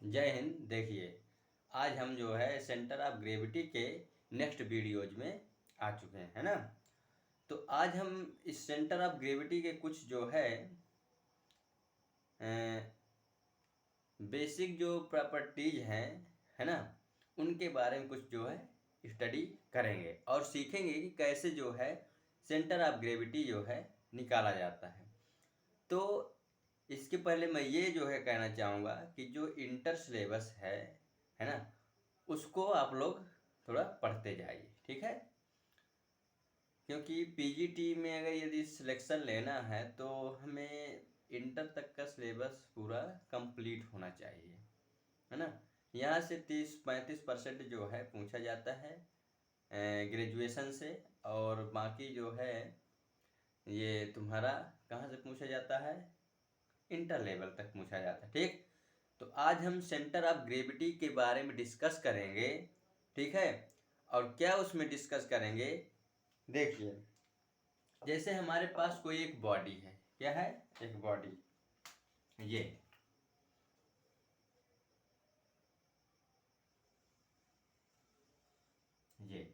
जय हिंद। देखिए, आज हम जो है सेंटर ऑफ ग्रेविटी के नेक्स्ट वीडियोज में आ चुके हैं, है ना। तो आज हम इस सेंटर ऑफ ग्रेविटी के कुछ जो है बेसिक जो प्रॉपर्टीज हैं, है ना, उनके बारे में कुछ जो है स्टडी करेंगे और सीखेंगे कि कैसे जो है सेंटर ऑफ ग्रेविटी जो है निकाला जाता है। तो इसके पहले मैं ये जो है कहना चाहूँगा कि जो इंटर सिलेबस है ना, उसको आप लोग थोड़ा पढ़ते जाइए, ठीक है। क्योंकि पीजीटी में अगर यदि सिलेक्शन लेना है तो हमें इंटर तक का सिलेबस पूरा कंप्लीट होना चाहिए, है ना। यहाँ से 30-35% जो है पूछा जाता है ग्रेजुएशन से, और बाकी जो है ये तुम्हारा कहाँ से पूछा जाता है, इंटर लेवल तक पूछा जाता है, ठीक। तो आज हम सेंटर ऑफ ग्रेविटी के बारे में डिस्कस करेंगे, ठीक है। और क्या उसमें डिस्कस करेंगे, देखिए, जैसे हमारे पास कोई एक बॉडी है, क्या है, एक बॉडी, ये ये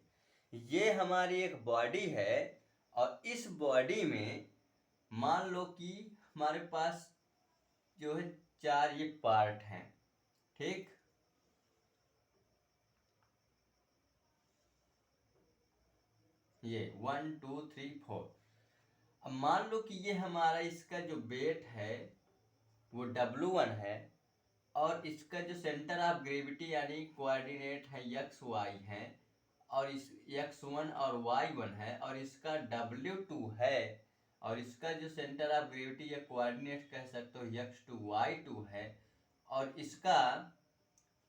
ये हमारी एक बॉडी है। और इस बॉडी में मान लो कि हमारे पास जो है 4 ये पार्ट हैं, ठीक। ये 1 2 3 4। अब मान लो कि ये हमारा इसका जो वेट है वो W1 है, और इसका जो सेंटर ऑफ ग्रेविटी यानी कोऑर्डिनेट है XY है, और इस X1 और Y1 है, और इसका W2 है, और इसका जो सेंटर ऑफ ग्रेविटी या कोऑर्डिनेट कह सकते हो X2 Y2 है, और इसका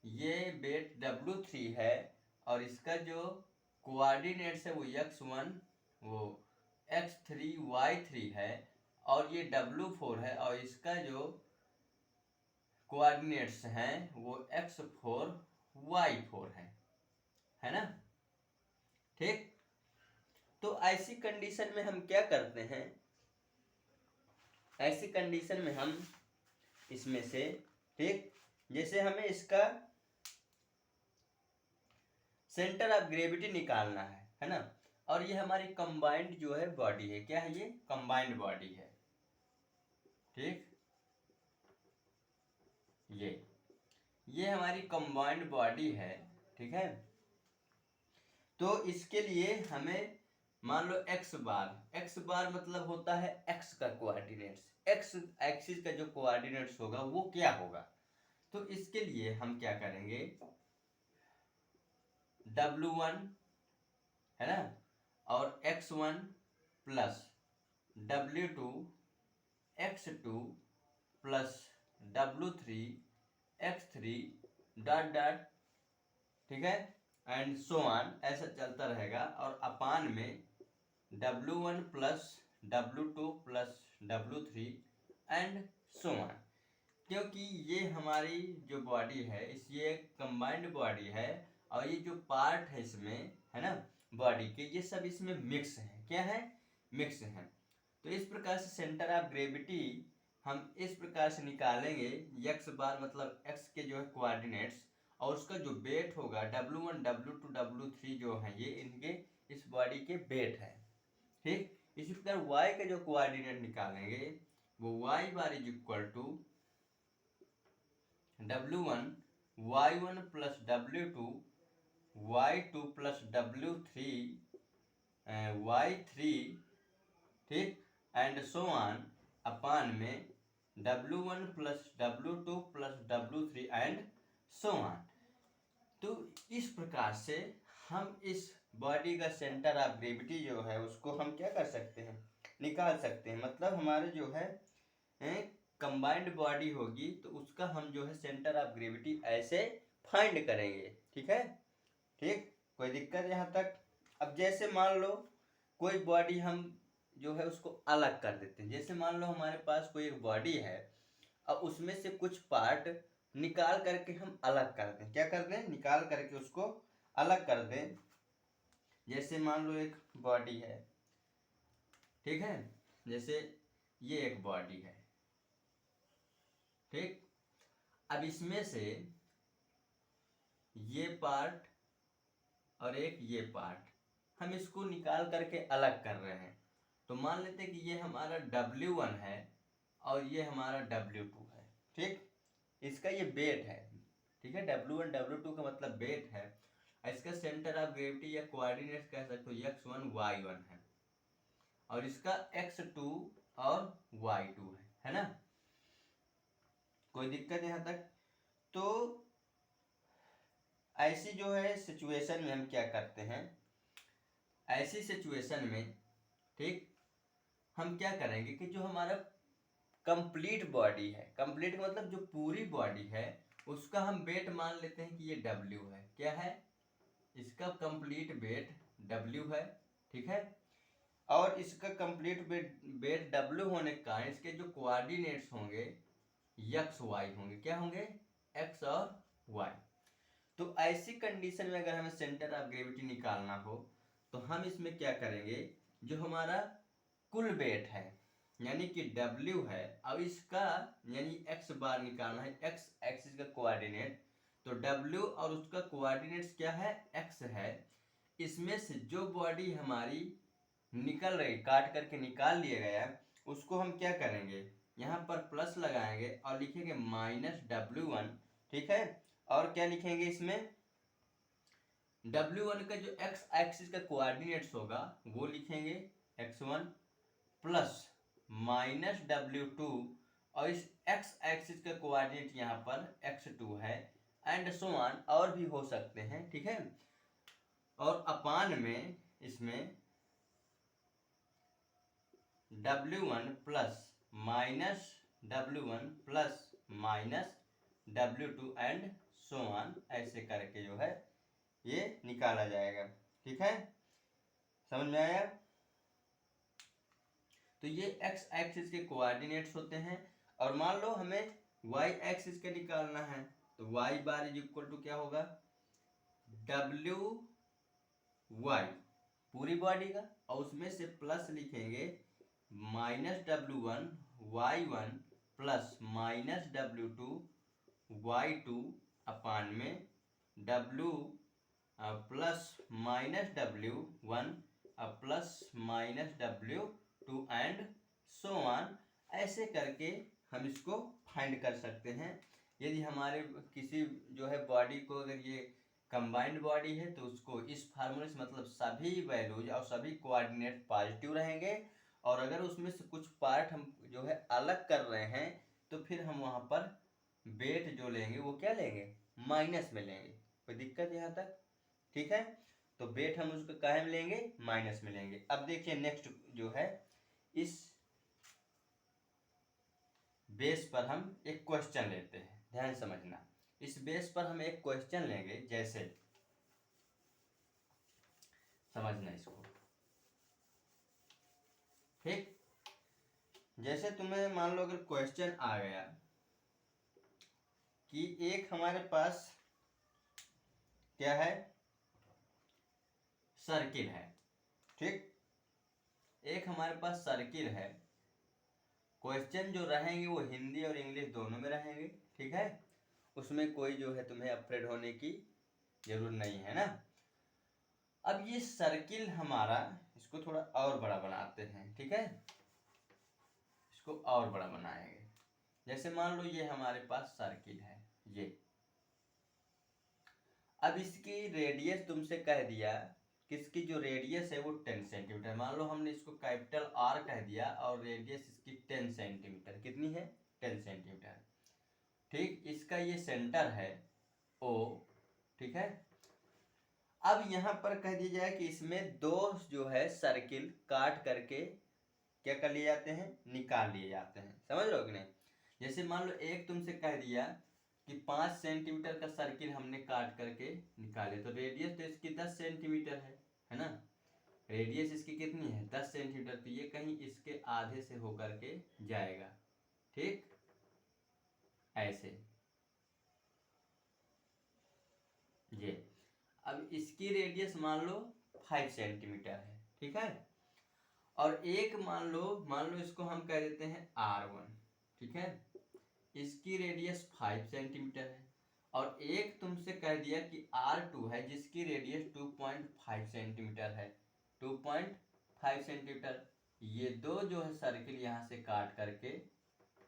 ये वेट W3 है, और इसका जो कोऑर्डिनेट्स है वो X1 वो X3 Y3 है, और ये W4 है, और इसका जो कोऑर्डिनेट्स हैं वो X4 Y4 है ना, ठीक। तो ऐसी कंडीशन में हम क्या करते हैं, ऐसी कंडीशन में हम इसमें से, ठीक, जैसे हमें इसका सेंटर ऑफ ग्रेविटी निकालना है ना। और ये हमारी कंबाइंड जो है बॉडी है, क्या है, ये कंबाइंड बॉडी है, ठीक। ये हमारी कंबाइंड बॉडी है, ठीक है। तो इसके लिए हमें मान लो एक्स बार मतलब होता है एक्स का कोऑर्डिनेट्स, एक्स एक्सिस का जो कोऑर्डिनेट्स होगा वो क्या होगा। तो इसके लिए हम क्या करेंगे, W1 है ना, और X1 plus W2 X2 plus W3 X3 dot dot, ठीक है, एंड सो ऑन, ऐसा चलता रहेगा। और अपान में W1 plus W2 plus W3 and so on. क्योंकि ये हमारी जो बॉडी है इस ये कंबाइंड बॉडी है, और ये जो पार्ट है इसमें, है ना, बॉडी के, ये सब इसमें मिक्स है, क्या है, मिक्स है। तो इस प्रकार से सेंटर ऑफ ग्रेविटी हम इस प्रकार से निकालेंगे, एक्स बार मतलब एक्स के जो है कोऑर्डिनेट्स, और उसका जो वेट होगा W1 W2 W3 जो है ये इनके इस बॉडी के वेट है, ठीक। इसी प्रकार y के जो कोऑर्डिनेट निकालेंगे वो y bar is equal to W1 Y1 plus W2 Y2 plus W3 Y3, ठीक, एंड सो ऑन, अपान में W1 plus W2 plus W3 and so on. तो इस प्रकार से हम इस बॉडी का सेंटर ऑफ ग्रेविटी जो है उसको हम क्या कर सकते हैं, निकाल सकते हैं। मतलब हमारे जो है कंबाइंड बॉडी होगी तो उसका हम जो है सेंटर ऑफ ग्रेविटी ऐसे फाइंड करेंगे, ठीक है, ठीक। कोई दिक्कत यहाँ तक। अब जैसे मान लो कोई बॉडी हम जो है उसको अलग कर देते हैं, जैसे मान लो हमारे पास कोई एक बॉडी है और उसमें से कुछ पार्ट निकाल करके हम अलग कर दें, क्या कर दें, निकाल करके उसको अलग कर दें। जैसे मान लो एक बॉडी है, ठीक है, जैसे ये एक बॉडी है, ठीक। अब इसमें से ये पार्ट और एक ये पार्ट हम इसको निकाल करके अलग कर रहे हैं। तो मान लेते हैं कि ये हमारा W1 है और ये हमारा W2 है। ठीक, इसका ये वेट है। ठीक है, W1 W2 का मतलब वेट है। इसका सेंटर ऑफ ग्रेविटी या कोऑर्डिनेट्स कह सकते हो x1 y1 है और इसका x2 और y2 है ना। कोई दिक्कत यहाँ तक? तो ऐसी जो है सिचुएशन में हम क्या करते हैं, ऐसी सिचुएशन में ठीक हम क्या करेंगे कि जो हमारा कंप्लीट बॉडी है, कंप्लीट मतलब जो पूरी बॉडी है, उसका हम वेट मान लेते हैं कि ये W है। क्या है? इसका कंप्लीट वेट W है। ठीक है, और इसका कंप्लीट वेट W होने के कारण इसके जो कोऑर्डिनेट्स होंगे x y होंगे। क्या होंगे? x और y। तो ऐसी कंडीशन में अगर हमें सेंटर ऑफ ग्रेविटी निकालना हो तो हम इसमें क्या करेंगे, जो हमारा कुल वेट है यानी कि W है, अब इसका यानी x बार निकालना है, x एक्सिस का कोऑर्डिनेट। तो W और उसका कोऑर्डिनेट्स क्या है? x है। इसमें से जो बॉडी हमारी निकल रही, काट करके निकाल लिया गया, उसको हम क्या करेंगे, यहाँ पर प्लस लगाएंगे और लिखेंगे -W1। ठीक है, और क्या लिखेंगे इसमें, W1 का जो x एक्सिस का कोऑर्डिनेट्स होगा वो लिखेंगे x1 प्लस -W2 और इस x एक्सिस का कोऑर्डिनेट यहाँ पर x2 है एंड सो ऑन, और भी हो सकते हैं। ठीक है, और अपान में इसमें W1 plus -W1 plus -W2 and so on, ऐसे करके जो है ये निकाला जाएगा। ठीक है, समझ में आया? तो ये x एक्सिस के कोऑर्डिनेट्स होते हैं और मान लो हमें y एक्सिस का निकालना है तो y bar is equal to क्या होगा, WY पूरी बॉडी का, और उसमें से प्लस लिखेंगे -W1 y1 plus -W2 y2 अपान में W plus -W1 plus -W2 and so on, ऐसे करके हम इसको फाइंड कर सकते हैं। यदि हमारे किसी जो है बॉडी को अगर ये कंबाइंड बॉडी है तो उसको इस फार्मूले से, मतलब सभी वैल्यूज और सभी कोऑर्डिनेट पॉजिटिव रहेंगे, और अगर उसमें से कुछ पार्ट हम जो है अलग कर रहे हैं तो फिर हम वहाँ पर वेट जो लेंगे वो क्या लेंगे, माइनस में लेंगे। कोई दिक्कत यहाँ तक? ठीक है, तो वेट हम उसको काहे में लेंगे, माइनस में लेंगे। अब देखिए नेक्स्ट जो है, इस बेस पर हम एक क्वेश्चन लेते हैं, ध्यान समझना। इस बेस पर हम एक क्वेश्चन लेंगे, जैसे समझना इसको। ठीक, जैसे तुम्हें मान लो अगर क्वेश्चन आ गया कि एक हमारे पास क्या है, सर्किल है। ठीक, एक हमारे पास सर्किल है। क्वेश्चन जो रहेंगे वो हिंदी और इंग्लिश दोनों में रहेंगे। ठीक है, उसमें कोई जो है तुम्हें अफ्रेड होने की जरूरत नहीं है ना। अब ये सर्किल हमारा, इसको थोड़ा और बड़ा बनाते हैं। ठीक है, इसको और बड़ा बनाएंगे। जैसे मान लो ये हमारे पास सर्किल है ये, अब इसकी रेडियस तुमसे कह दिया, किसकी जो रेडियस है वो 10 सेंटीमीटर। मान लो हमने इसको कैपिटल R कह दिया और रेडियस इसकी 10 सेंटीमीटर। कितनी है? 10 सेंटीमीटर। ठीक, इसका ये सेंटर है O। ठीक है, अब यहाँ पर कह दिया जाए कि इसमें दो जो है सर्किल काट करके क्या कर लिए जाते हैं, निकाल लिए जाते हैं। समझ लो कि नहीं? जैसे मान लो एक तुमसे कह दिया कि 5 सेंटीमीटर का सर्किल हमने काट करके निकाले, तो रेडियस तो इसकी 10 सेंटीमीटर है ना। रेडियस इसकी कितनी है? 10 सेंटीमीटर। तो ये कहीं इसके आधे से होकर के जाएगा। ठीक, ऐसे ये। अब इसकी रेडियस मान लो 5 सेंटीमीटर है। ठीक है, और एक मान लो इसको हम कह देते हैं R1। ठीक है, इसकी रेडियस 5 सेंटीमीटर है, और एक तुमसे कह दिया कि R2 है जिसकी रेडियस 2.5 सेंटीमीटर है, 2.5 सेंटीमीटर। ये दो जो है सर्किल यहाँ से काट करके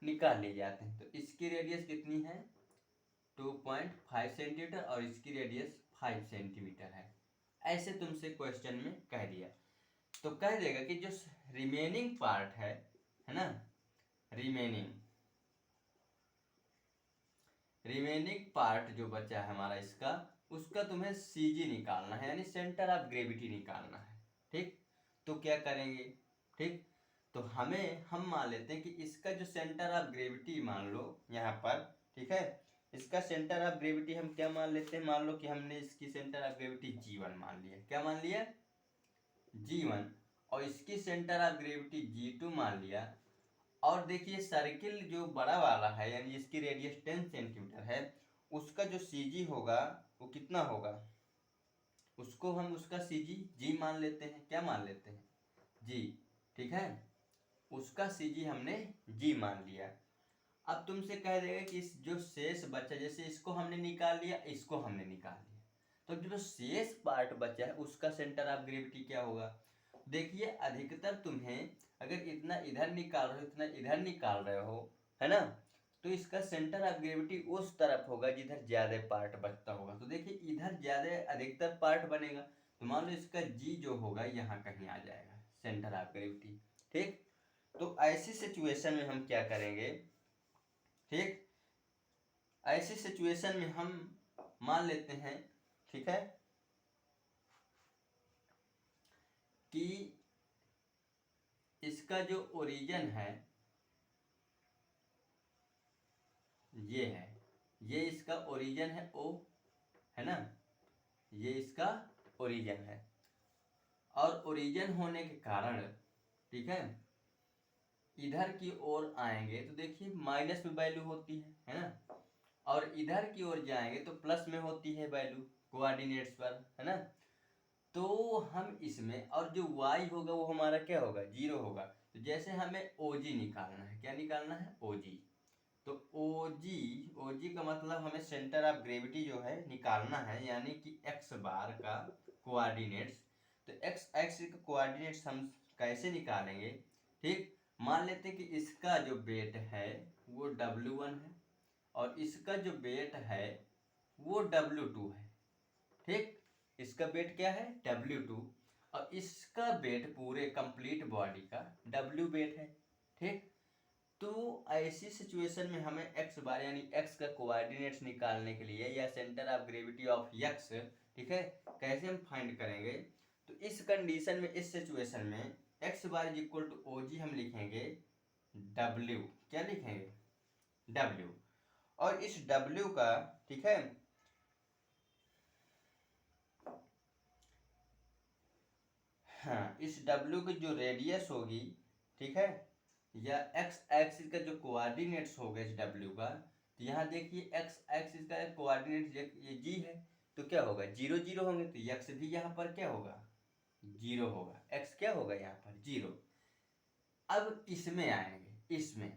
निकाल लिए जाते हैं। तो इसकी रेडियस कितनी है 2.5 सेंटीमीटर और इसकी रेडियस 5 सेंटीमीटर है। ऐसे तुमसे क्वेश्चन में कह दिया तो कह देगा कि जो रिमेनिंग पार्ट है ना, रिमेनिंग पार्ट जो बचा है हमारा इसका, उसका तुम्हें सीजी निकालना है, यानी सेंटर ऑफ ग्रेविटी निकालना है। ठीक, तो क्या करेंगे, ठीक, तो हम मान लेते हैं कि इसका जो सेंटर ऑफ ग्रेविटी मान लो यहाँ पर, ठीक है, इसका सेंटर ऑफ ग्रेविटी हम क्या मान लेते हैं, मान लो कि हमने इसकी सेंटर ऑफ ग्रेविटी G1 मान लिया। क्या मान लिया, G1, और इसकी सेंटर ऑफ ग्रेविटी G2 मान लिया। और देखिए सर्किल जो बड़ा वाला है यानी इसकी रेडियस 10 सेंटीमीटर है, उसका जो CG होगा वो कितना होगा, उसको हम उसका CG G मान लेते हैं। क्या मान लेते हैं, G, ठीक है, उसका CG हमने G मान लिया। अब तुमसे कह देगा कि इस जो शेष बचा, जैसे इसको हमने निकाल लिया, इसको हमने निकाल लिया, तो जो शेष पार्ट बचा है उसका सेंटर ऑफ ग्रेविटी क्या होगा। देखिए अधिकतर तुम्हें अगर इतना इधर निकाल रहे हो इतना इधर निकाल रहे हो, है ना, तो इसका सेंटर ऑफ ग्रेविटी उस तरफ होगा जिधर ज्यादा पार्ट बचता होगा। तो देखिए इधर ज्यादा अधिकतर पार्ट बनेगा, तो मान लो इसका G जो होगा यहाँ कहीं आ जाएगा सेंटर ऑफ ग्रेविटी। ठीक, तो ऐसी सिचुएशन में हम क्या करेंगे, ठीक, ऐसी सिचुएशन में हम मान लेते हैं, ठीक है, कि इसका जो ओरिजिन है ये है, ये इसका ओरिजिन है O, है ना, ये इसका ओरिजिन है। और ओरिजिन होने के कारण, ठीक है, इधर की ओर आएंगे तो देखिए माइनस में वैल्यू होती है ना, और इधर की ओर जाएंगे तो प्लस में होती है वैल्यू कोऑर्डिनेट्स पर, है ना। तो हम इसमें, और जो y होगा वो हमारा क्या होगा, 0 होगा। तो जैसे हमें OG निकालना है, क्या निकालना है, OG, तो OG का मतलब हमें सेंटर ऑफ ग्रेविटी जो है निकालना है, यानी कि x बार का कोऑर्डिनेट्स। तो x का कोऑर्डिनेट्स हम कैसे निकालेंगे, ठीक, मान लेते हैं कि इसका जो वेट है वो W1 है और इसका जो वेट है वो W2 है। ठीक, इसका वेट क्या है W2 और इसका वेट पूरे कंप्लीट बॉडी का W वेट है। ठीक, तो ऐसी सिचुएशन में हमें x बार यानी x का कोऑर्डिनेट्स निकालने के लिए या centre of gravity of x, ठीक है, कैसे हम फाइंड करेंगे। तो इस कंडीशन में, इस सिचुएशन में x bar is equal to OG हम लिखेंगे W, क्या लिखेंगे W, और इस W का, ठीक है, हाँ, इस W की जो रेडियस होगी, ठीक है, या x एक्सिस का जो कोऑर्डिनेट्स होगा इस W का, तो यहाँ देखिए x एक्सिस का कोऑर्डिनेट ये G है, तो क्या होगा 0 0 होंगे, तो x भी यहाँ पर क्या होगा 0 होगा, x क्या होगा यहाँ पर 0। अब इसमें आएंगे, इसमें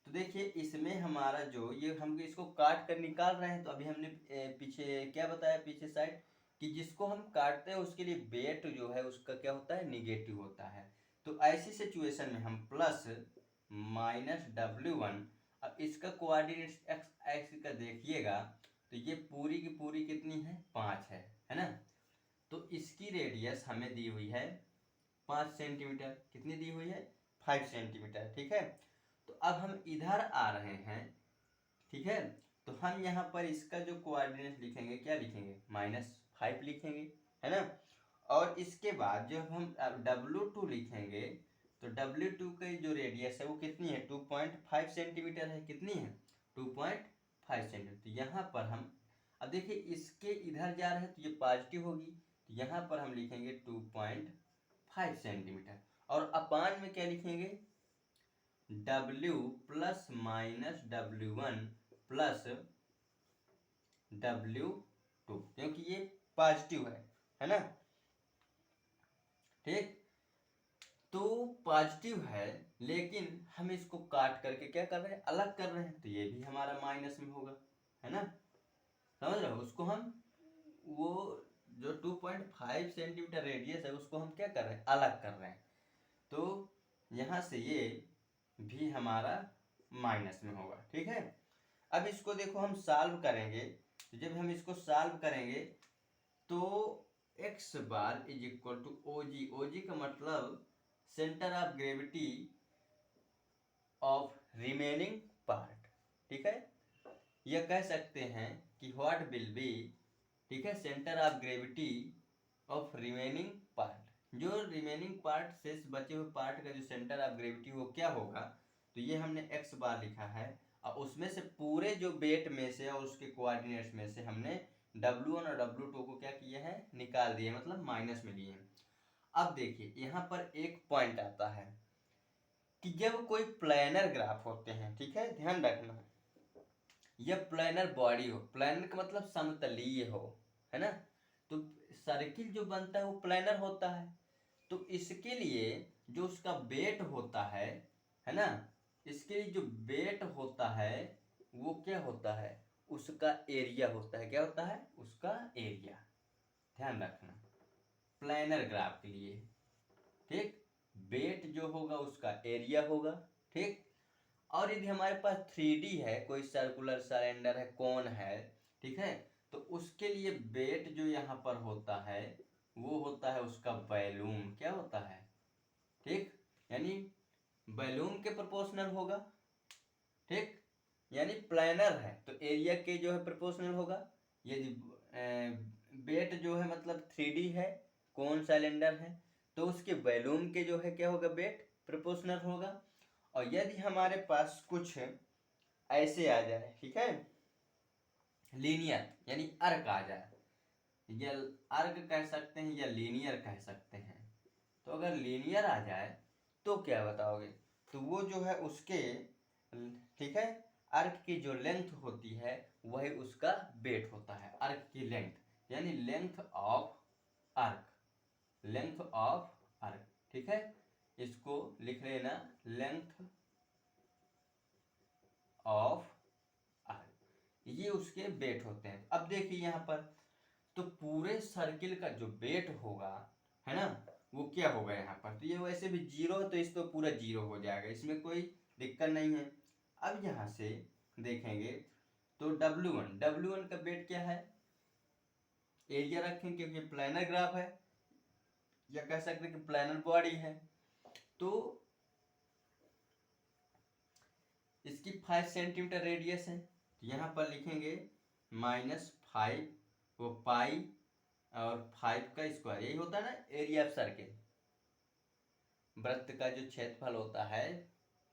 तो देखिए इसमें हमारा जो ये हम इसको काट कर निकाल रहे हैं, तो अभी हमने पीछे क्या बताया, पीछे साइड, कि जिसको हम काटते हैं उसके लिए वेट जो है उसका क्या होता है, निगेटिव होता है। तो ऐसी सिचुएशन में हम प्लस माइनस W1, अब इसका कोऑर्डिनेट्स x एक्सिस का देखिएगा तो ये पूरी की पूरी कितनी है 5 है ना। तो इसकी रेडियस हमें दी हुई है 5 सेंटीमीटर, कितनी दी हुई है 5 सेंटीमीटर, ठीक है। तो अब हम इधर आ रहे हैं, ठीक है, तो हम यहाँ पर इसका जो कोऑर्डिनेट लिखेंगे क्या लिखेंगे -5 लिखेंगे, है ना। और इसके बाद जब हम W2 लिखेंगे तो W2 की जो रेडियस है वो कितनी है 2.5 सेंटीमीटर है, कितनी है 2.5 सेंटीमीटर। तो यहाँ पर हम अब देखिए इसके इधर जा रहे हैं तो ये पॉजिटिव होगी, तो यहाँ पर हम लिखेंगे 2.5 सेंटीमीटर, और अपान में क्या लिखेंगे W plus minus W1 plus W2, क्योंकि ये पॉजिटिव है ना। ठीक, तो पॉजिटिव है, लेकिन हम इसको काट करके क्या कर रहे हैं, अलग कर रहे हैं, तो ये भी हमारा माइनस में होगा, है ना। समझ रहे हो, उसको हम वो जो 2.5 सेंटीमीटर रेडियस है उसको हम क्या कर रहे हैं, अलग कर रहे हैं। तो यहाँ से ये भी हमारा माइनस में होगा, ठीक है। अब इसको देखो हम सॉल्व करेंगे, तो जब हम इसको सॉल्व करेंगे तो x bar is equal to OG, OG का मतलब centre of gravity of remaining part, ठीक है। यह कह सकते हैं कि व्हाट विल बी, ठीक है, centre of gravity of remaining part, जो रिमेनिंग पार्ट से बचे हुए पार्ट का जो सेंटर ऑफ ग्रेविटी वो क्या होगा। तो ये हमने x बार लिखा है, और उसमें से पूरे जो वेट में से और उसके कोऑर्डिनेट्स में से हमने W1 और W2 को क्या किया है, निकाल दिए, मतलब माइनस में लिए। अब देखिए यहाँ पर एक पॉइंट आता है कि जब कोई प्लेनर ग्राफ होते हैं, ठीक है, ध्यान रखना, यह प्लेनर बॉडी हो, प्लेनर का मतलब समतलीय हो, है ना। तो सर्किल जो बनता है वो प्लेनर होता है, तो इसके लिए जो उसका वेट होता है ना, इसके लिए जो वेट होता है वो क्या होता है, उसका एरिया होता है, क्या होता है, उसका एरिया। ध्यान रखना, प्लेनर ग्राफ के लिए, ठीक, वेट जो होगा उसका एरिया होगा, ठीक। और यदि हमारे पास 3D है, कोई सर्कुलर सिलेंडर है, कोन है, ठीक है, तो उसके लिए वेट जो यहाँ पर होता है वो होता है उसका वॉल्यूम, क्या होता है, ठीक, यानी वॉल्यूम के प्रोपोर्शनल होगा, ठीक, यानी प्लेनर है तो एरिया के जो है प्रोपोर्शनल होगा। यदि वेट जो है मतलब 3D है, कौन सिलेंडर है, तो उसके वॉल्यूम के जो है क्या होगा, वेट प्रोपोर्शनल होगा। और यदि हमारे पास कुछ ऐसे आ जाए, ठीक है, लीनियर यानी अर्क आ जाए, या अर्क कह सकते हैं या लीनियर कह सकते हैं। तो अगर लीनियर आ जाए तो क्या बताओगे, तो वो जो है उसके, ठीक है, अर्क की जो लेंथ होती है वही उसका वेट होता है, अर्क की लेंथ, यानी लेंथ ऑफ अर्क, लेंथ ऑफ अर्क, ठीक है, इसको लिख लेना, लेंथ ऑफ अर्क, ये उसके वेट होते हैं। अब देखिए यहाँ पर, तो पूरे सर्किल का जो वेट होगा, है ना, वो क्या होगा यहाँ पर, तो ये वैसे भी जीरो है तो इस तो पूरा जीरो हो जाएगा, इसमें कोई दिक्कत नहीं है। अब यहाँ से देखेंगे तो W1 का वेट क्या है, एरिया रखें क्योंकि प्लानर ग्राफ है, या कह सकते हैं कि प्लानर बॉडी है, तो इसकी 5 सेंटीमीटर रेडियस है, तो यहाँ पर लिखेंगे -5, वो पाई और 5 का स्क्वायर, यही होता है ना एरिया ऑफ सर्किल, वृत्त का जो क्षेत्रफल होता है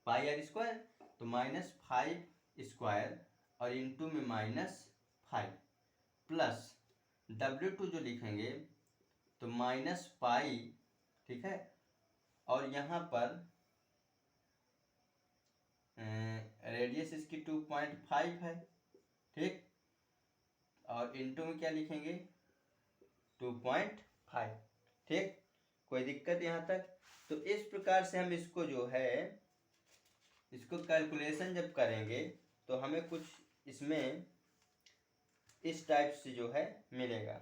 पाई आर स्क्वायर, तो -5 स्क्वायर और इंटू में -5 प्लस W2 जो लिखेंगे तो -पाई, ठीक है, और यहाँ पर रेडियस इसकी 2.5 है, ठीक, और इंटू में क्या लिखेंगे 2.5, ठीक, कोई दिक्कत यहाँ तक। तो इस प्रकार से हम इसको जो है, इसको कैलकुलेशन जब करेंगे तो हमें कुछ इसमें इस टाइप से जो है मिलेगा।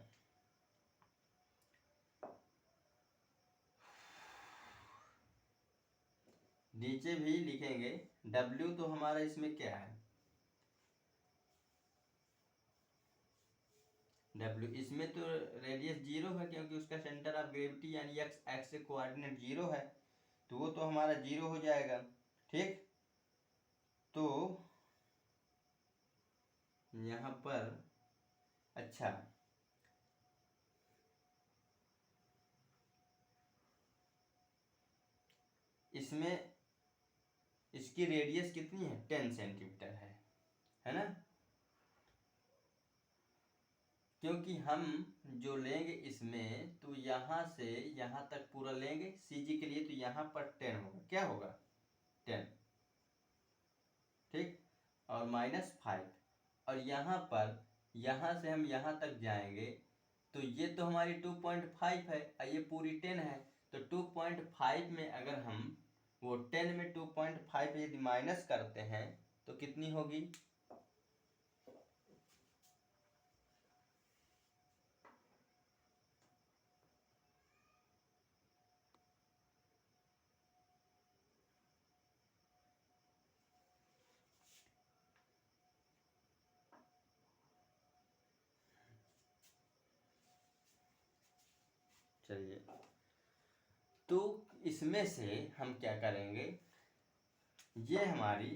नीचे भी लिखेंगे W, तो हमारा इसमें क्या है, W इसमें तो रेडियस जीरो है क्योंकि उसका सेंटर ऑफ ग्रेविटी यानी एक्स एक्स से कोऑर्डिनेट जीरो है, तो वो तो हमारा जीरो हो जाएगा, ठीक। तो यहाँ पर अच्छा, इसमें इसकी रेडियस कितनी है, 10 सेंटीमीटर है ना, क्योंकि हम जो लेंगे इसमें तो यहाँ से यहाँ तक पूरा लेंगे CG के लिए, तो यहाँ पर 10 होगा, क्या होगा 10, ठीक, और -5, और यहाँ पर यहाँ से हम यहाँ तक जाएंगे तो ये तो हमारी 2.5 है और ये पूरी 10 है, तो 2.5 में अगर हम वो 10 में 2.5 यदि माइनस करते हैं तो कितनी होगी? चलिए, तो इसमें से हम क्या करेंगे, ये हमारी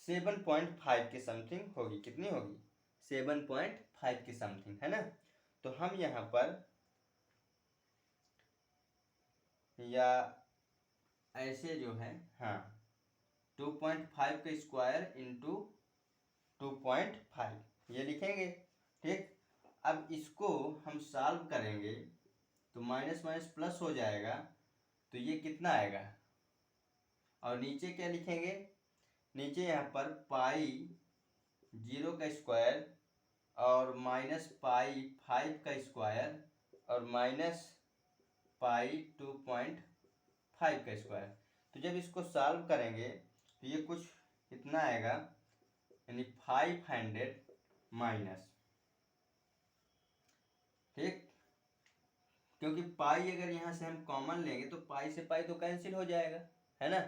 7.5 के समथिंग होगी। कितनी होगी? 7.5 के समथिंग, है ना। तो हम यहाँ पर या ऐसे जो है, हाँ, 2.5 का स्क्वायर इंटू 2.5 ये लिखेंगे। ठीक, अब इसको हम सॉल्व करेंगे तो माइनस माइनस प्लस हो जाएगा, तो ये कितना आएगा? और नीचे क्या लिखेंगे? नीचे यहाँ पर पाई 0 का स्क्वायर और माइनस पाई 5 का स्क्वायर और माइनस पाई 2.5 का स्क्वायर। तो जब इसको सॉल्व करेंगे तो ये कुछ इतना आएगा, यानी 500 माइनस। ठीक, क्योंकि पाई अगर यहाँ से हम कॉमन लेंगे तो पाई से पाई तो कैंसिल हो जाएगा, है ना।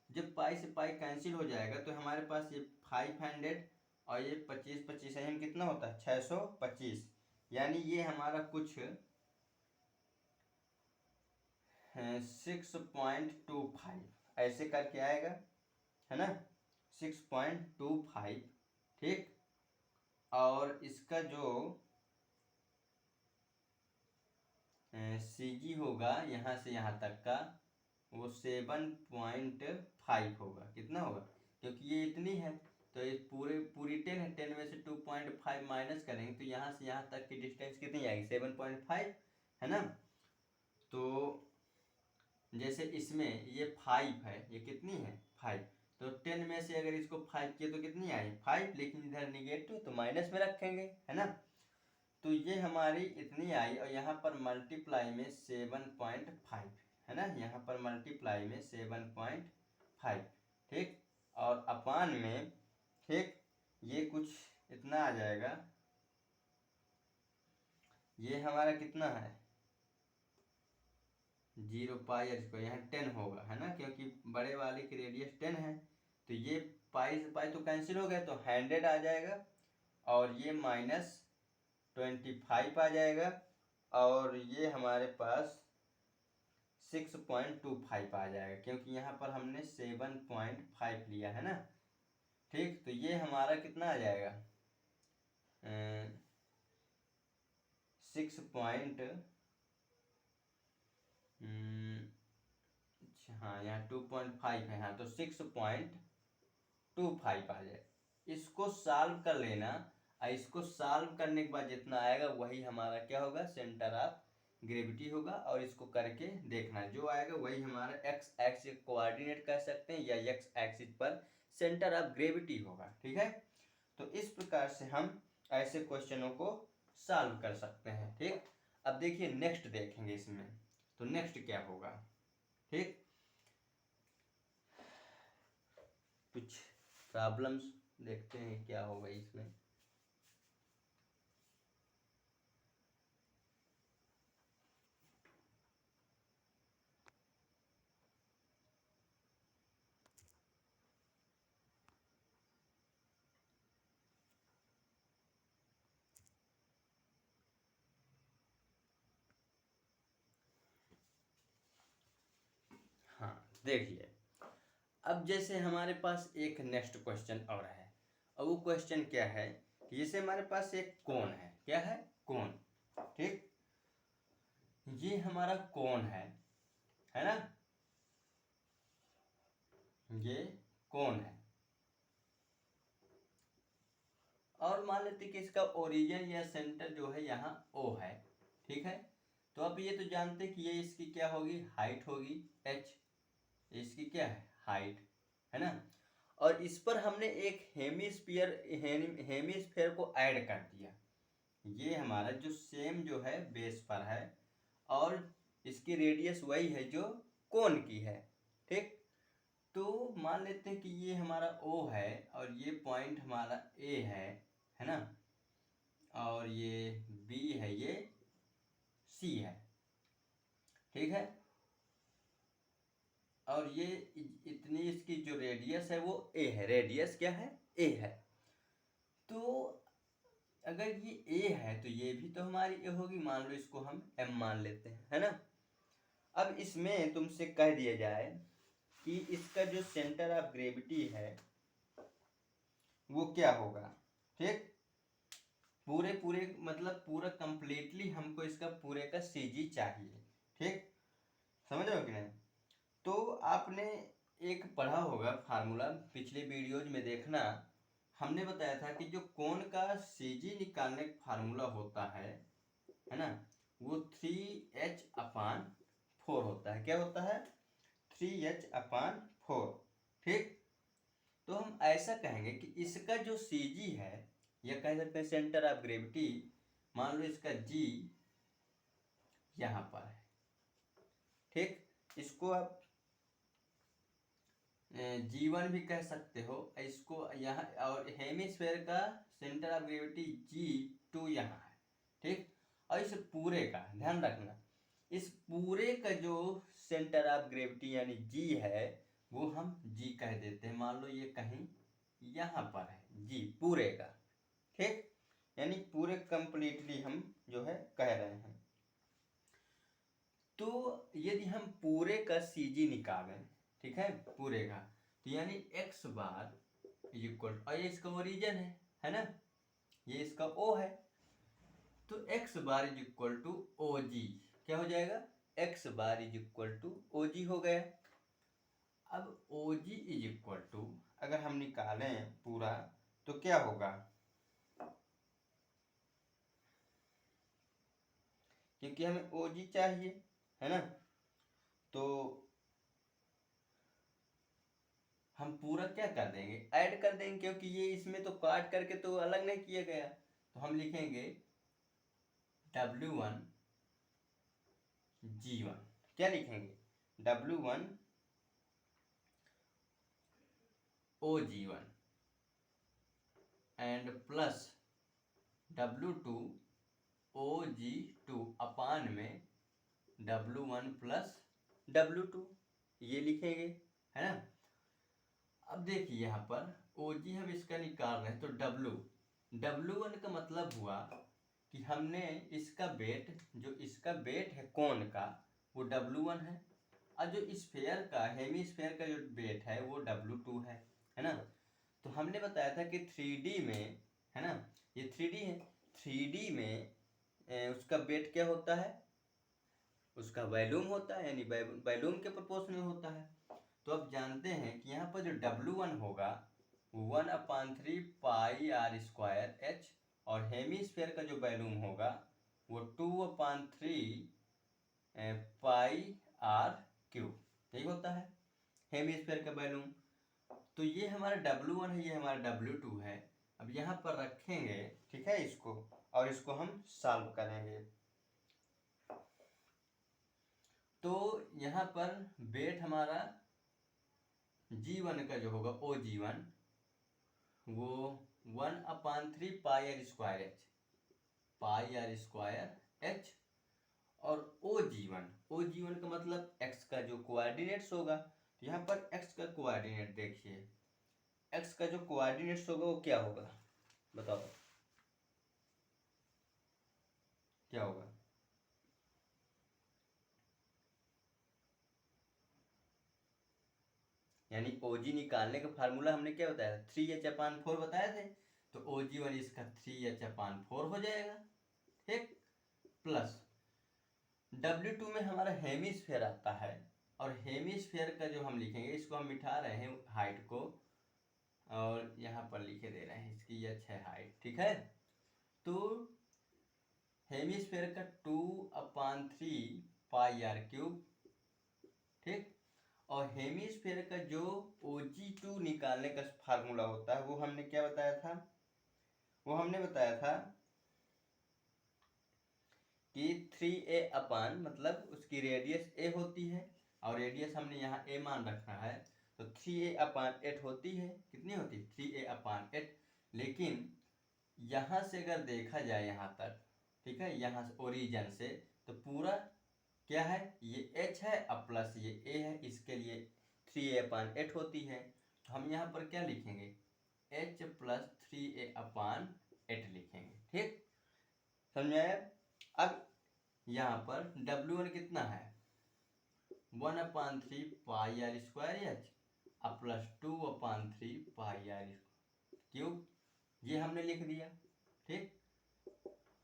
जब पाई से पाई कैंसिल हो जाएगा तो हमारे पास ये 500 और ये 25 25 है, कितना होता है? 625। यानी ये हमारा कुछ 6.25 ऐसे करके आएगा, है ना, 6.25। ठीक, और इसका जो CG होगा यहाँ से यहाँ तक का वो 7.5 होगा। कितना होगा? क्योंकि ये इतनी है तो ये पूरी 10 है, 10 में से 2.5 माइनस करेंगे तो यहाँ से यहाँ तक की डिस्टेंस कितनी आएगी? 7.5, है ना। तो जैसे इसमें ये 5 है, ये कितनी है? 5। तो 10 में से अगर इसको 5 किए तो कितनी आई? 5, लेकिन इधर निगेटिव तो माइनस में रखेंगे, है ना। तो ये हमारी इतनी आई और यहाँ पर मल्टीप्लाई में 7.5, है ना, यहाँ पर मल्टीप्लाई में 7.5। ठीक, और अपान में, ठीक, ये कुछ इतना आ जाएगा। ये हमारा कितना है? 0 पाई, और इसको यहाँ 10 होगा, है ना, क्योंकि बड़े वाले की रेडियस 10 है। तो ये पाई से पाई तो कैंसिल हो गया, तो 100 आ जाएगा और ये -25 आ जाएगा और ये हमारे पास 6.25 आ जाएगा, क्योंकि यहाँ पर हमने 7.5 लिया है ना। ठीक, तो ये हमारा कितना आ जाएगा? 6 पॉइंट, हाँ, यहाँ 2.5 है, हाँ, तो 6.25 आ जाए। इसको सॉल्व कर लेना और इसको सॉल्व करने के बाद जितना आएगा वही हमारा क्या होगा? सेंटर ऑफ ग्रेविटी होगा। और इसको करके देखना, जो आएगा वही हमारा एक्स एक्सिस कोऑर्डिनेट कह सकते हैं या एक्स एक्सिस पर सेंटर ऑफ ग्रेविटी होगा। ठीक है, तो इस प्रकार से हम ऐसे क्वेश्चनों को सॉल्व कर सकते हैं। ठीक, अब देखिए नेक्स्ट देखेंगे इसमें, तो नेक्स्ट क्या होगा। ठीक, कुछ प्रॉब्लम्स देखते हैं क्या होगा इसमें। हाँ, देखिए, अब जैसे हमारे पास एक नेक्स्ट क्वेश्चन और है, और वो क्वेश्चन क्या है कि जैसे हमारे पास एक कोण है। क्या है? कोण। ठीक, ये हमारा कोण है ना, ये कोण है और मान लेते कि इसका ओरिजिन या सेंटर जो है यहाँ O है। ठीक है, तो अब ये तो जानते कि ये इसकी क्या होगी? हाइट होगी h। इसकी क्या है? हाइट, है ना। और इस पर हमने एक हेमिस्फीयर को ऐड कर दिया। ये हमारा जो सेम जो है बेस पर है और इसकी रेडियस वही है जो कोन की है। ठीक, तो मान लेते हैं कि ये हमारा O है और ये पॉइंट हमारा A है ना, और ये B है, ये C है। ठीक है, और ये इतनी इसकी जो रेडियस है वो A है, रेडियस क्या है, A है। तो अगर ये A है तो ये भी तो हमारी A होगी, मान लो इसको हम M मान लेते हैं, है ना। अब इसमें तुमसे कह दिया जाए कि इसका जो सेंटर ऑफ ग्रेविटी है वो क्या होगा। ठीक, पूरे मतलब पूरा कंप्लीटली हमको इसका पूरे का CG चाहिए। ठीक, समझ रहे हो कि नहीं। तो आपने एक पढ़ा होगा फार्मूला, पिछले वीडियोज में देखना, हमने बताया था कि जो कोण का CG निकालने का फार्मूला होता है ना, वो 3h/4 होता है। क्या होता है, 3h/4। ठीक, तो हम ऐसा कहेंगे कि इसका जो CG है, या कह सकते हैं सेंटर ऑफ ग्रेविटी, मान लो इसका G यहाँ पर है। ठीक, इसको आप G1 भी कह सकते हो इसको यहाँ, और हेमिस्फेयर का सेंटर ऑफ ग्रेविटी G2 यहाँ है। ठीक, और इस पूरे का ध्यान रखना, इस पूरे का जो सेंटर ऑफ ग्रेविटी यानी G है वो हम G कह देते हैं। मान लो ये कहीं यहाँ पर है G पूरे का। ठीक, यानी पूरे कंप्लीटली हम जो है कह रहे हैं। तो यदि हम पूरे का CG निकालें, ठीक है, पूरे का, तो यानी x बार इक्वल, और ये इसका ओरिजिन है ना, ये इसका O है, तो x bar is equal to OG। क्या हो जाएगा, x bar is equal to OG हो गया। अब OG इज इक्वल टू अगर हम निकालें पूरा तो क्या होगा, क्योंकि हमें OG चाहिए, है ना, तो हम पूरा क्या कर देंगे, ऐड कर देंगे, क्योंकि ये इसमें तो काट करके तो अलग नहीं किया गया। तो हम लिखेंगे W1 G1, क्या लिखेंगे, W1 OG1 and plus W2 OG2 अपान में W1 प्लस W2, ये लिखेंगे, है ना। अब देखिए यहाँ पर OG हम इसका निकाल रहे हैं, तो W1 का मतलब हुआ कि हमने इसका वेट, जो इसका वेट है कोण का वो W1 है, और जो स्फेयर का, हेमिस्फेयर का जो वेट है वो W2 है ना। तो हमने बताया था कि 3D में, है ना, ये 3D है, 3D में उसका वेट क्या होता है, उसका वॉल्यूम होता है, यानी वॉल्यूम के प्रोपोर्शनल होता है। तो अब जानते हैं कि यहाँ पर जो W1 होगा 1/3 पाई आर स्क्वायर H, और हेमिस्फेयर का जो वॉल्यूम होगा वो 2/3 पाई आर क्यूब, यही होता है हेमिस्फेयर का वॉल्यूम। तो ये हमारा W1 है, ये हमारा W2 है। अब यहाँ पर रखेंगे, ठीक है, इसको, और इसको हम सॉल्व करेंगे। तो यहाँ पर वेट हमारा G1 का जो होगा OG1 वो 1/3 पाई आर स्क्वायर H, और OG1 का मतलब x का जो कोऑर्डिनेट्स होगा। तो यहाँ पर x का कोऑर्डिनेट देखिए, x का जो कोऑर्डिनेट्स होगा वो क्या होगा, बताओ क्या होगा। यानी OG निकालने का फार्मूला हमने क्या बताया, 3h/4 बताए थे, तो OG1 इसका 3h/4 हो जाएगा। ठीक, प्लस W2 में हमारा हेमिस्फेयर आता है, और हेमिस्फेयर का जो हम लिखेंगे, इसको हम मिटा रहे हैं हाइट को, और यहाँ पर लिखे दे रहे हैं इसकी h है हाइट। ठीक है, तो हेमिस्फेयर का 2/3 पाई आर क्यूब। ठीक, और हेमिस्फेयर का जो OG2 निकालने का फार्मूला होता है वो हमने क्या बताया था, वो हमने बताया था कि 3a/, मतलब उसकी रेडियस a होती है और रेडियस हमने यहाँ a मान रखा है, तो 3a/8 होती है। कितनी होती है? 3a/8। लेकिन यहाँ से अगर देखा जाए यहाँ तक, ठीक है, यहाँ से ओरिजिन से, तो पूरा क्या है, ये h है अब प्लस ये a है, इसके लिए 3a/8 होती है। तो हम यहाँ पर क्या लिखेंगे? h प्लस 3a/8 लिखेंगे। ठीक, समझ आया? अब यहाँ पर W1 कितना है? 1/3 पाई आर स्क्वायर एच अब प्लस 2/3 पाई आर क्यूब, ये हमने लिख दिया। ठीक,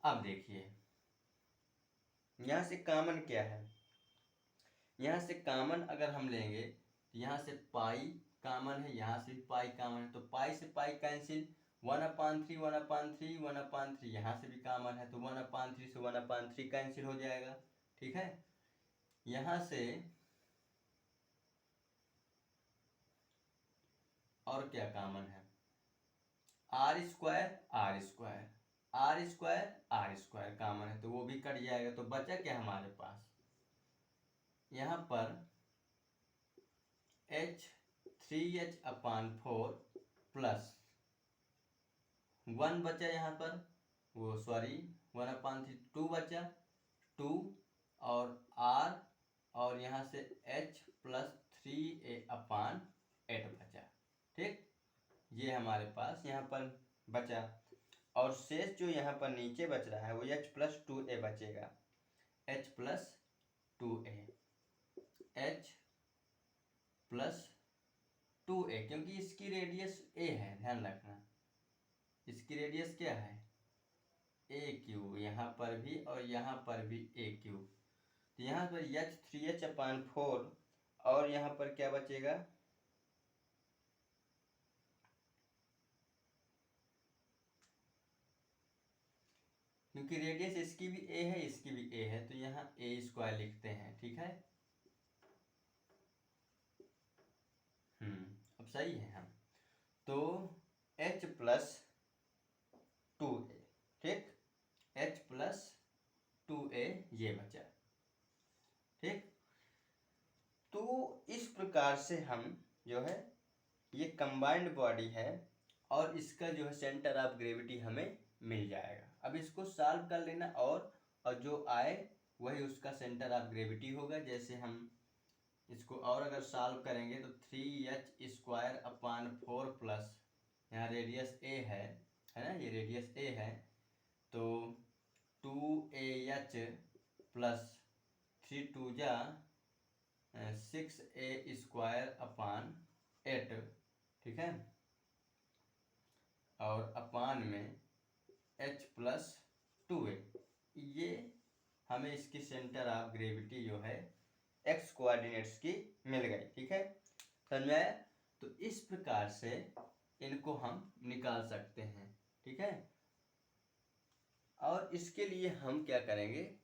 अब देखिए यहाँ से कॉमन क्या है? यहाँ से कॉमन अगर हम लेंगे तो यहाँ से पाई कॉमन है, यहाँ से भी पाई कॉमन है, तो पाई से पाई कैंसिल, 1/3 1/3 1/3 यहाँ से भी कॉमन है, तो 1/3 से 1/3 कैंसिल हो जाएगा। ठीक है, यहाँ से और क्या कॉमन है? आर स्क्वायर कॉमन है, तो वो भी कट जाएगा। तो बचा क्या हमारे पास? यहाँ पर h 3h/4 प्लस 1 बचा, यहाँ पर वो सॉरी 1/3 2 बचा, 2 और r और यहाँ से h प्लस 3a/8 बचा। ठीक, ये हमारे पास यहाँ पर बचा, और शेष जो यहाँ पर नीचे बच रहा है वो h प्लस 2a बचेगा। h plus 2a, h plus 2a, क्योंकि इसकी रेडियस a है, ध्यान रखना, इसकी रेडियस क्या है? a3, यहाँ पर भी और यहाँ पर भी a3। तो यहाँ पर h 3h/4 और यहाँ पर क्या बचेगा? क्योंकि रेडियस इसकी भी a है इसकी भी a है, तो यहाँ a² लिखते हैं। ठीक है, अब सही है हम, तो h प्लस 2a, ठीक, h प्लस 2a ये बचा। ठीक, तो इस प्रकार से हम जो है ये कंबाइंड बॉडी है और इसका जो है सेंटर ऑफ ग्रेविटी हमें मिल जाएगा। अब इसको सॉल्व कर लेना और जो आए वही उसका सेंटर ऑफ ग्रेविटी होगा। जैसे हम इसको और अगर सॉल्व करेंगे तो 3h² प्लस यहाँ रेडियस a है ना, ये रेडियस a है, तो 2ah प्लस 3 2 जा 6a²/8, ठीक है, और अपान में h प्लस 2a, ये हमें इसकी सेंटर ऑफ ग्रेविटी जो है x कोऑर्डिनेट्स की मिल गई। ठीक है, समझ में आया? तो इस प्रकार से इनको हम निकाल सकते हैं। ठीक है, और इसके लिए हम क्या करेंगे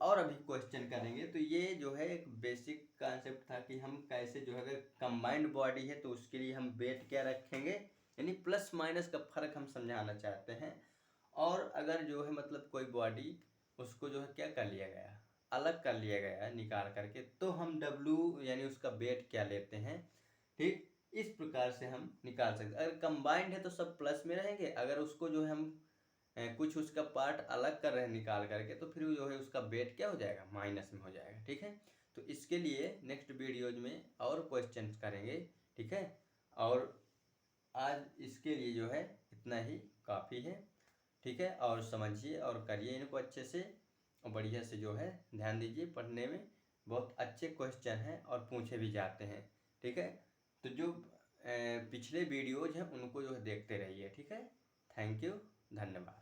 और अभी क्वेश्चन करेंगे। तो ये जो है एक बेसिक कॉन्सेप्ट था कि हम कैसे जो है, अगर कंबाइंड बॉडी है तो उसके लिए हम वेट क्या रखेंगे, यानी प्लस माइनस का फर्क हम समझाना चाहते हैं। और अगर जो है मतलब कोई बॉडी उसको जो है क्या कर लिया गया, अलग कर लिया गया निकाल करके, तो हम W यानी उसका वेट क्या लेते हैं। ठीक, इस प्रकार से हम निकाल सकते। अगर कंबाइंड है तो सब प्लस में रहेंगे, अगर उसको जो है हम कुछ उसका पार्ट अलग कर रहे हैं निकाल करके, तो फिर जो है उसका वेट क्या हो जाएगा, माइनस में हो जाएगा। ठीक है, तो इसके लिए नेक्स्ट वीडियोज में और क्वेश्चंस करेंगे। ठीक है, और आज इसके लिए जो है इतना ही काफ़ी है। ठीक है, और समझिए और करिए इनको अच्छे से और बढ़िया से जो है ध्यान दीजिए पढ़ने में, बहुत अच्छे क्वेश्चन हैं और पूछे भी जाते हैं। ठीक है, तो जो पिछले वीडियोज हैं उनको जो है देखते रहिए। ठीक है, थैंक यू, धन्यवाद।